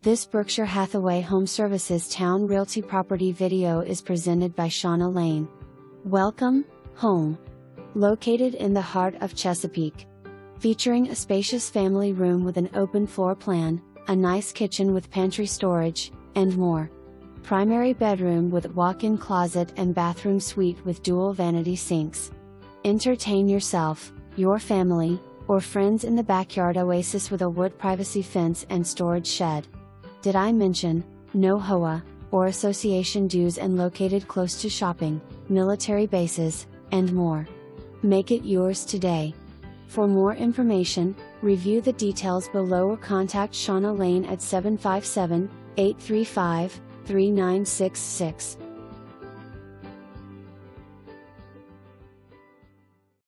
This Berkshire Hathaway HomeServices Towne Realty property video is presented by Shauna Lane. Welcome, home. Located in the heart of Chesapeake. Featuring a spacious family room with an open floor plan, a nice kitchen with pantry storage, and more. Primary bedroom with walk-in closet and bathroom suite with dual vanity sinks. Entertain yourself, your family, or friends in the backyard oasis with a wood privacy fence and storage shed. Did I mention, no HOA, or association dues and located close to shopping, military bases, and more. Make it yours today. For more information, review the details below or contact Shauna Lane at 757-835-3966.